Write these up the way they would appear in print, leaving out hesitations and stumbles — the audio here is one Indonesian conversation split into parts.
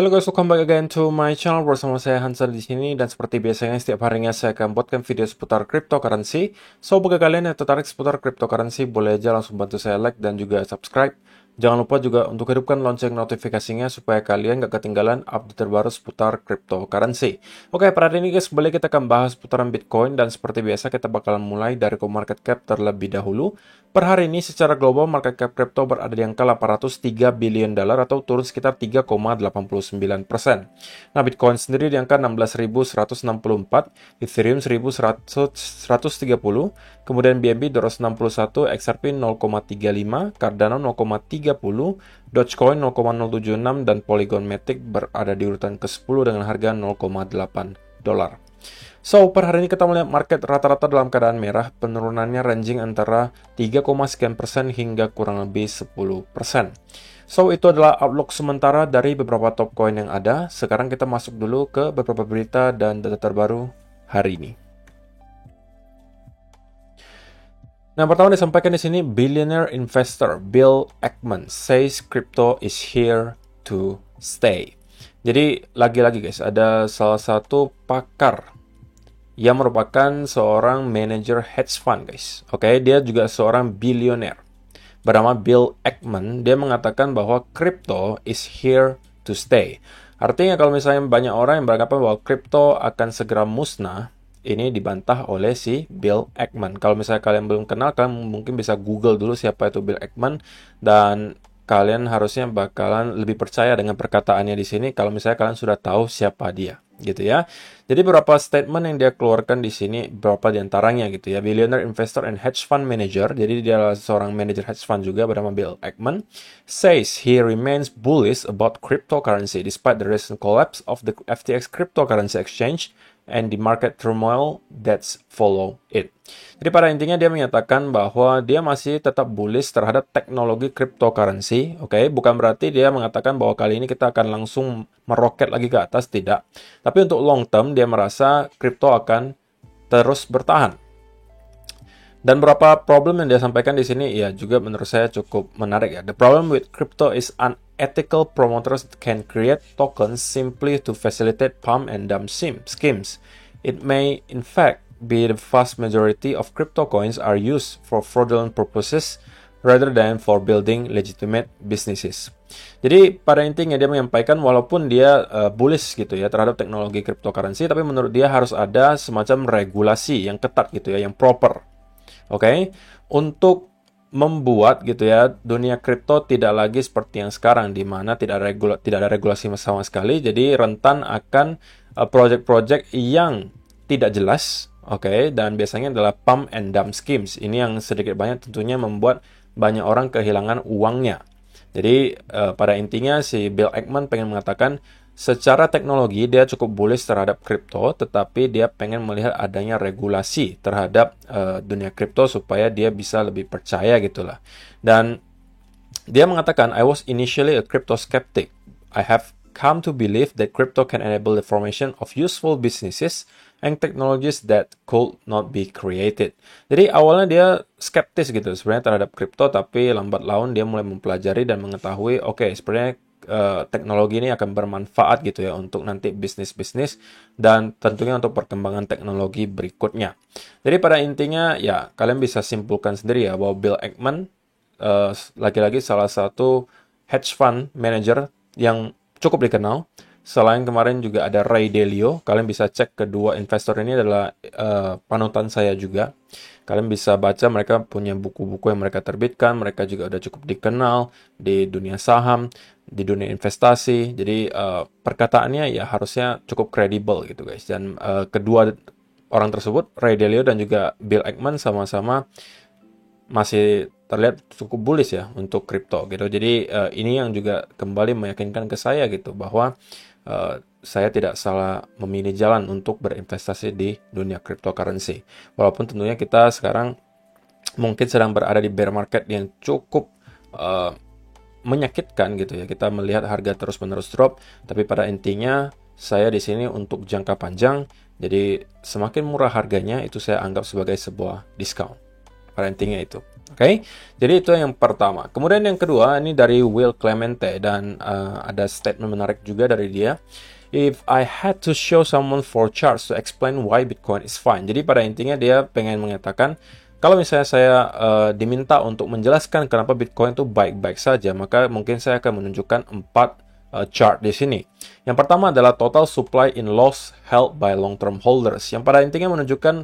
Halo guys, welcome back again to my channel. Bersama saya Hansel di sini, dan seperti biasanya setiap harinya saya akan buatkan video seputar cryptocurrency. So bagi kalian yang tertarik seputar cryptocurrency, boleh aja langsung bantu saya like dan juga subscribe. Jangan lupa juga untuk hidupkan lonceng notifikasinya supaya kalian gak ketinggalan update terbaru seputar cryptocurrency. Oke, pada hari ini guys, kembali kita akan bahas seputaran Bitcoin, dan seperti biasa kita bakalan mulai dari market cap terlebih dahulu. Per hari ini secara global market cap crypto berada di angka 803 billion dolar atau turun sekitar 3,89%. Nah, Bitcoin sendiri di angka 16.164, Ethereum 1.130, kemudian BNB 261, XRP 0,35, Cardano 0,30, Dogecoin 0,076, dan Polygon Matic berada di urutan ke-10 dengan harga 0,8 dolar. So, per hari ini kita melihat market rata-rata dalam keadaan merah, penurunannya ranging antara 3,sekian% hingga kurang lebih 10%. So, itu adalah outlook sementara dari beberapa top coin yang ada. Sekarang kita masuk dulu ke beberapa berita dan data terbaru hari ini. Nah, pertama disampaikan di sini, billionaire investor Bill Ackman says crypto is here to stay. Jadi, lagi-lagi guys, ada salah satu pakar yang merupakan seorang manajer hedge fund, guys. Oke, dia juga seorang bilioner. Bernama Bill Ackman, dia mengatakan bahwa crypto is here to stay. Artinya kalau misalnya banyak orang yang beranggapan bahwa crypto akan segera musnah, ini dibantah oleh si Bill Ackman. Kalau misalnya kalian belum kenal, kalian mungkin bisa Google dulu siapa itu Bill Ackman, dan kalian harusnya bakalan lebih percaya dengan perkataannya di sini kalau misalnya kalian sudah tahu siapa dia, gitu ya. Jadi beberapa statement yang dia keluarkan di sini, beberapa di antaranya gitu ya. Billionaire investor and hedge fund manager, jadi dia adalah seorang manajer hedge fund juga bernama Bill Ackman, says he remains bullish about cryptocurrency despite the recent collapse of the FTX cryptocurrency exchange and the market turmoil that's follow it. Jadi pada intinya dia menyatakan bahwa dia masih tetap bullish terhadap teknologi cryptocurrency. Oke, bukan berarti dia mengatakan bahwa kali ini kita akan langsung meroket lagi ke atas, tidak. Tapi untuk long term dia merasa crypto akan terus bertahan. Dan beberapa problem yang dia sampaikan di sini ya juga menurut saya cukup menarik ya. The problem with crypto is unethical promoters can create tokens simply to facilitate pump and dump schemes. It may in fact be the vast majority of crypto coins are used for fraudulent purposes rather than for building legitimate businesses. Jadi pada intinya dia menyampaikan walaupun dia bullish gitu ya terhadap teknologi cryptocurrency, tapi menurut dia harus ada semacam regulasi yang ketat gitu ya, yang proper. Oke, untuk membuat gitu ya dunia kripto tidak lagi seperti yang sekarang di mana tidak ada regulasi sama sekali, jadi rentan akan project-project yang tidak jelas. Oke, dan biasanya adalah pump and dump schemes. Ini yang sedikit banyak tentunya membuat banyak orang kehilangan uangnya. Jadi pada intinya si Bill Ackman pengen mengatakan secara teknologi dia cukup bullish terhadap kripto, tetapi dia pengen melihat adanya regulasi terhadap dunia kripto supaya dia bisa lebih percaya gitulah. Dan dia mengatakan, I was initially a crypto skeptic. I have come to believe that crypto can enable the formation of useful businesses and technologies that could not be created. Jadi awalnya dia skeptis gitu sebenarnya terhadap kripto, tapi lambat laun dia mulai mempelajari dan mengetahui, oke, sebenarnya teknologi ini akan bermanfaat gitu ya untuk nanti bisnis-bisnis dan tentunya untuk perkembangan teknologi berikutnya. Jadi pada intinya ya kalian bisa simpulkan sendiri ya bahwa Bill Ackman lagi-lagi salah satu hedge fund manager yang cukup dikenal. Selain kemarin juga ada Ray Dalio. Kalian bisa cek kedua investor ini adalah panutan saya juga. Kalian bisa baca mereka punya buku-buku yang mereka terbitkan. Mereka juga udah cukup dikenal di dunia saham, di dunia investasi. Jadi perkataannya ya harusnya cukup kredibel gitu guys. Dan kedua orang tersebut, Ray Dalio dan juga Bill Ackman, sama-sama masih terlihat cukup bullish ya untuk kripto gitu. Jadi ini yang juga kembali meyakinkan ke saya gitu bahwa saya tidak salah memilih jalan untuk berinvestasi di dunia cryptocurrency. Walaupun tentunya kita sekarang mungkin sedang berada di bear market yang cukup menyakitkan gitu ya. Kita melihat harga terus-menerus drop, tapi pada intinya saya di sini untuk jangka panjang. Jadi semakin murah harganya itu saya anggap sebagai sebuah diskon. Pada intinya itu. Oke, jadi itu yang pertama. Kemudian yang kedua, ini dari Will Clemente, dan ada statement menarik juga dari dia. If I had to show someone four charts to explain why Bitcoin is fine. Jadi pada intinya dia pengen mengatakan, kalau misalnya saya diminta untuk menjelaskan kenapa Bitcoin itu baik-baik saja, maka mungkin saya akan menunjukkan 4 chart di sini. Yang pertama adalah total supply in loss held by long-term holders, yang pada intinya menunjukkan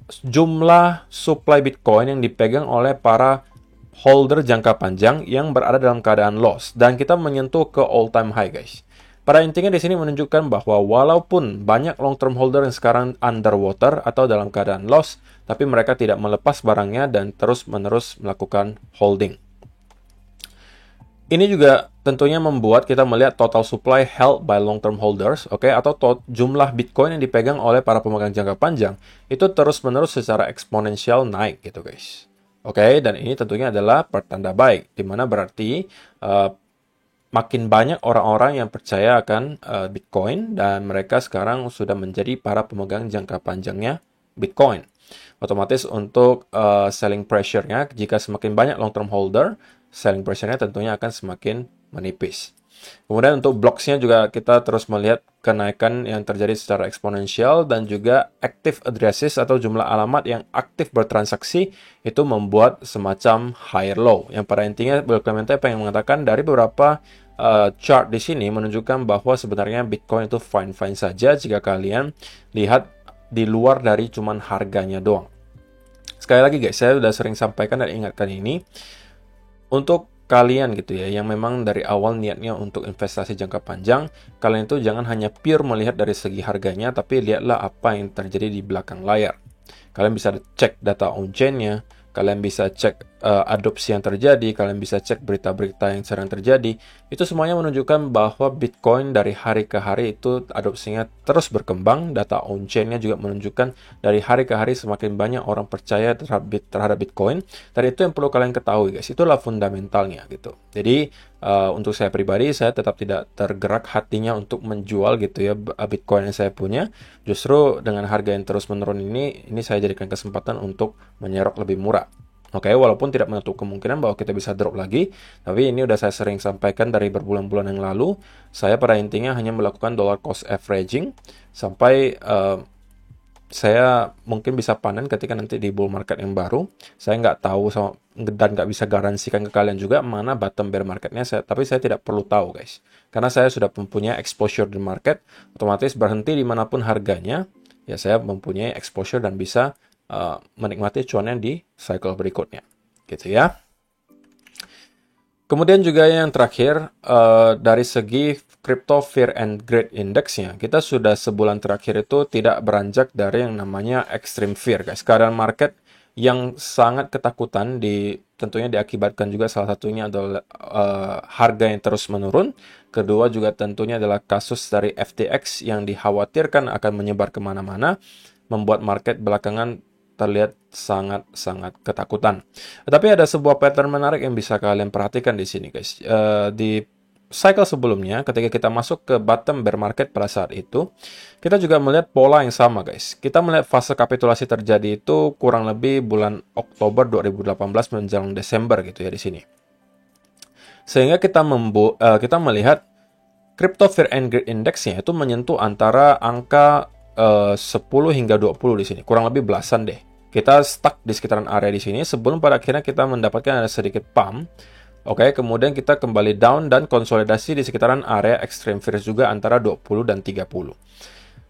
jumlah supply Bitcoin yang dipegang oleh para holder jangka panjang yang berada dalam keadaan loss, dan kita menyentuh ke all time high, guys. Pada intinya di sini menunjukkan bahwa walaupun banyak long term holder yang sekarang underwater atau dalam keadaan loss, tapi mereka tidak melepas barangnya dan terus-menerus melakukan holding. Ini juga tentunya membuat kita melihat total supply held by long-term holders, oke, atau jumlah Bitcoin yang dipegang oleh para pemegang jangka panjang itu terus-menerus secara eksponensial naik, gitu, guys. Oke, dan ini tentunya adalah pertanda baik, di mana berarti makin banyak orang-orang yang percaya akan Bitcoin dan mereka sekarang sudah menjadi para pemegang jangka panjangnya Bitcoin. Otomatis untuk selling pressure-nya, jika semakin banyak long-term holder, selling pressure-nya tentunya akan semakin menipis. Kemudian untuk blocks-nya juga kita terus melihat kenaikan yang terjadi secara eksponensial, dan juga active addresses atau jumlah alamat yang aktif bertransaksi itu membuat semacam higher low. Yang pada intinya Will Clemente pengen mengatakan dari beberapa chart di sini menunjukkan bahwa sebenarnya Bitcoin itu fine-fine saja jika kalian lihat di luar dari cuman harganya doang. Sekali lagi guys, saya sudah sering sampaikan dan ingatkan ini. Untuk kalian gitu ya, yang memang dari awal niatnya untuk investasi jangka panjang, kalian itu jangan hanya pure melihat dari segi harganya, tapi lihatlah apa yang terjadi di belakang layar. Kalian bisa cek data on-chain-nya, kalian bisa cek adopsi yang terjadi, kalian bisa cek berita-berita yang sedang terjadi. Itu semuanya menunjukkan bahwa Bitcoin dari hari ke hari itu adopsinya terus berkembang. Data on-chain-nya juga menunjukkan dari hari ke hari semakin banyak orang percaya terhadap Bitcoin. Dan itu yang perlu kalian ketahui, guys. Itulah fundamentalnya gitu. Jadi untuk saya pribadi, saya tetap tidak tergerak hatinya untuk menjual gitu ya Bitcoin yang saya punya. Justru dengan harga yang terus menurun ini saya jadikan kesempatan untuk menyerok lebih murah. Oke, walaupun tidak menutup kemungkinan bahwa kita bisa drop lagi, tapi ini udah saya sering sampaikan dari berbulan-bulan yang lalu. Saya pada intinya hanya melakukan dollar cost averaging sampai saya mungkin bisa panen ketika nanti di bull market yang baru. Saya nggak tahu dan nggak bisa garansikan ke kalian juga mana bottom bear marketnya, tapi saya tidak perlu tahu, guys. Karena saya sudah mempunyai exposure di market, otomatis berhenti dimanapun harganya, ya saya mempunyai exposure dan bisa menikmati cuannya di cycle berikutnya, gitu ya. Kemudian juga yang terakhir, dari segi Crypto Fear and Greed Index-nya, kita sudah sebulan terakhir itu tidak beranjak dari yang namanya extreme fear, guys. Keadaan market yang sangat ketakutan tentunya diakibatkan juga salah satunya adalah harga yang terus menurun. Kedua juga tentunya adalah kasus dari FTX yang dikhawatirkan akan menyebar kemana-mana, membuat market belakangan terlihat sangat-sangat ketakutan. Tapi ada sebuah pattern menarik yang bisa kalian perhatikan di sini, guys. Di cycle sebelumnya, ketika kita masuk ke bottom bear market pada saat itu, kita juga melihat pola yang sama, guys. Kita melihat fase kapitulasi terjadi itu kurang lebih bulan Oktober 2018 menjelang Desember gitu ya di sini. Sehingga kita melihat Crypto Fear and Greed Index-nya itu menyentuh antara angka 10 hingga 20 di sini, kurang lebih belasan deh. Kita stuck di sekitaran area di sini sebelum pada akhirnya kita mendapatkan ada sedikit pump. Oke, kemudian kita kembali down dan konsolidasi di sekitaran area extreme fear juga antara 20 dan 30.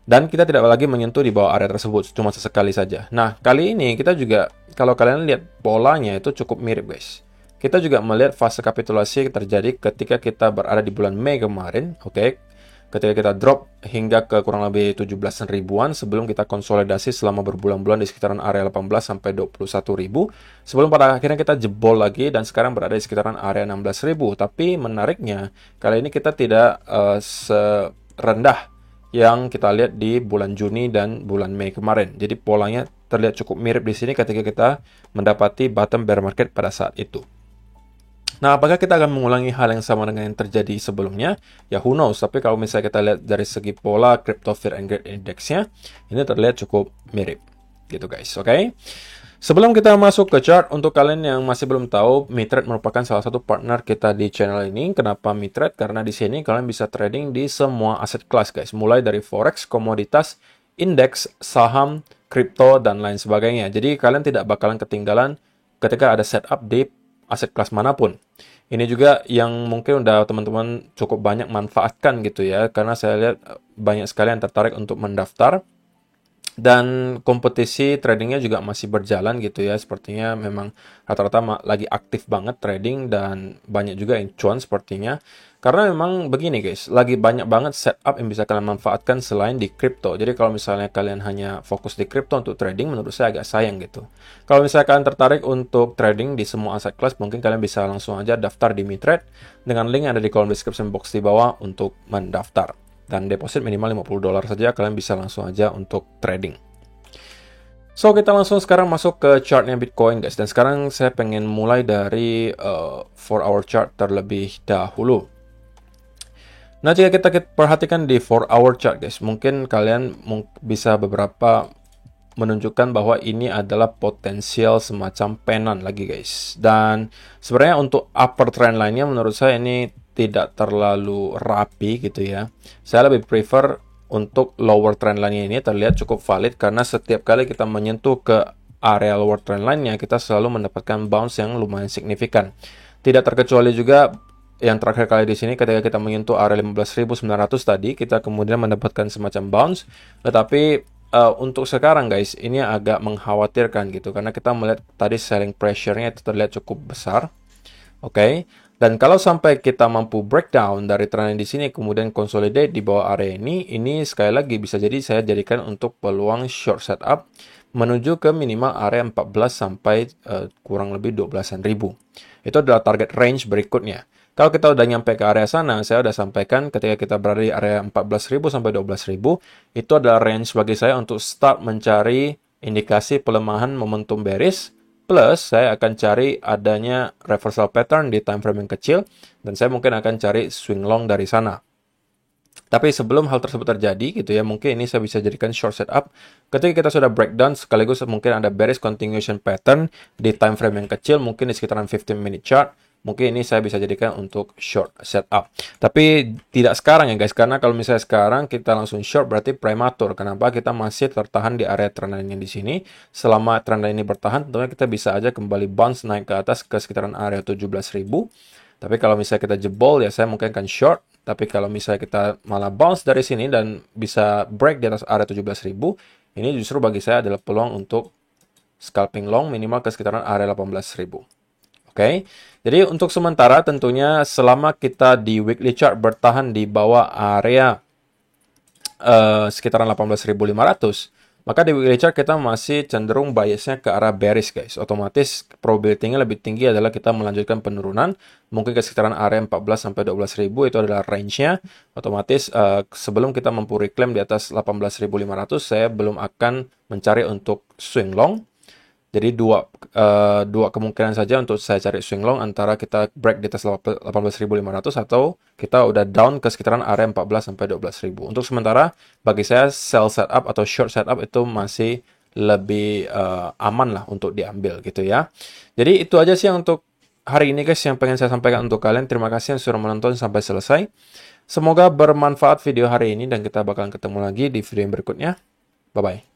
Dan kita tidak lagi menyentuh di bawah area tersebut, cuma sesekali saja. Nah, kali ini kita juga, kalau kalian lihat polanya itu cukup mirip, guys. Kita juga melihat fase kapitulasi terjadi ketika kita berada di bulan Mei kemarin, oke. Ketika kita drop hingga ke kurang lebih 17 ribuan sebelum kita konsolidasi selama berbulan-bulan di sekitaran area 18 sampai 21 ribu. Sebelum pada akhirnya kita jebol lagi dan sekarang berada di sekitaran area 16 ribu. Tapi menariknya, kali ini kita tidak serendah yang kita lihat di bulan Juni dan bulan Mei kemarin. Jadi polanya terlihat cukup mirip di sini ketika kita mendapati bottom bear market pada saat itu. Nah, apakah kita akan mengulangi hal yang sama dengan yang terjadi sebelumnya? Ya, who knows. Tapi kalau misalnya kita lihat dari segi pola Crypto Fear and Greed Index-nya, ini terlihat cukup mirip. Gitu, guys. Oke? Sebelum kita masuk ke chart, untuk kalian yang masih belum tahu, Mitrade merupakan salah satu partner kita di channel ini. Kenapa Mitrade? Karena di sini kalian bisa trading di semua aset kelas, guys. Mulai dari forex, komoditas, indeks, saham, kripto, dan lain sebagainya. Jadi kalian tidak bakalan ketinggalan ketika ada setup di aset kelas manapun. Ini juga yang mungkin udah teman-teman cukup banyak manfaatkan gitu ya. Karena saya lihat banyak sekali yang tertarik untuk mendaftar. Dan kompetisi tradingnya juga masih berjalan gitu ya. Sepertinya memang rata-rata lagi aktif banget trading dan banyak juga yang cuan sepertinya. Karena memang begini guys, lagi banyak banget setup yang bisa kalian manfaatkan selain di crypto. Jadi kalau misalnya kalian hanya fokus di crypto untuk trading, menurut saya agak sayang gitu. Kalau misalnya kalian tertarik untuk trading di semua aset kelas, mungkin kalian bisa langsung aja daftar di Mitrade dengan link yang ada di kolom description box di bawah untuk mendaftar. Dan deposit minimal $50 saja, kalian bisa langsung aja untuk trading. So, kita langsung sekarang masuk ke chartnya Bitcoin, guys. Dan sekarang saya pengen mulai dari 4-hour chart terlebih dahulu. Nah, jika kita perhatikan di 4-hour chart, guys, mungkin kalian bisa beberapa menunjukkan bahwa ini adalah potensial semacam penan lagi, guys. Dan sebenarnya untuk upper trend line-nya menurut saya ini tidak terlalu rapi gitu ya. Saya lebih prefer untuk lower trend line ini terlihat cukup valid karena setiap kali kita menyentuh ke area lower trend line-nya, kita selalu mendapatkan bounce yang lumayan signifikan. Tidak terkecuali juga yang terakhir kali di sini ketika kita menyentuh area 15.900 tadi, kita kemudian mendapatkan semacam bounce. Tetapi untuk sekarang guys, ini agak mengkhawatirkan gitu karena kita melihat tadi selling pressure-nya itu terlihat cukup besar. Oke. Dan kalau sampai kita mampu breakdown dari trend di sini kemudian consolidate di bawah area ini sekali lagi bisa jadi saya jadikan untuk peluang short setup menuju ke minimal area 14 sampai kurang lebih 12-an ribu. Itu adalah target range berikutnya. Kalau kita udah nyampe ke area sana, saya udah sampaikan ketika kita berada di area 14.000 sampai 12.000, itu adalah range bagi saya untuk start mencari indikasi pelemahan momentum bearish, plus saya akan cari adanya reversal pattern di time frame yang kecil, dan saya mungkin akan cari swing long dari sana. Tapi sebelum hal tersebut terjadi gitu ya, mungkin ini saya bisa jadikan short setup. Ketika kita sudah breakdown, sekaligus mungkin ada bearish continuation pattern di time frame yang kecil, mungkin di sekitaran 15 minute chart. Mungkin ini saya bisa jadikan untuk short setup. Tapi tidak sekarang ya guys, karena kalau misalnya sekarang kita langsung short berarti prematur. Kenapa? Kita masih tertahan di area trend line di sini. Selama trend line ini bertahan, tentunya kita bisa aja kembali bounce naik ke atas ke sekitaran area 17.000. Tapi kalau misalnya kita jebol ya saya mungkin akan short. Tapi kalau misalnya kita malah bounce dari sini dan bisa break di atas area 17.000, ini justru bagi saya adalah peluang untuk scalping long minimal ke sekitaran area 18.000. Oke, jadi untuk sementara tentunya selama kita di weekly chart bertahan di bawah area sekitaran 18.500, maka di weekly chart kita masih cenderung biasnya ke arah bearish guys. Otomatis probability-nya lebih tinggi adalah kita melanjutkan penurunan, mungkin ke sekitaran area 14 sampai 12.000 itu adalah range-nya. Otomatis sebelum kita mampu reclaim di atas 18.500, saya belum akan mencari untuk swing long. Jadi dua kemungkinan saja untuk saya cari swing long, antara kita break di atas 18.500 atau kita udah down ke sekitaran area 14 sampai 12.000. Untuk sementara bagi saya sell setup atau short setup itu masih lebih aman lah untuk diambil gitu ya. Jadi itu aja sih untuk hari ini guys yang pengen saya sampaikan untuk kalian. Terima kasih yang sudah menonton sampai selesai. Semoga bermanfaat video hari ini dan kita bakalan ketemu lagi di video yang berikutnya. Bye bye.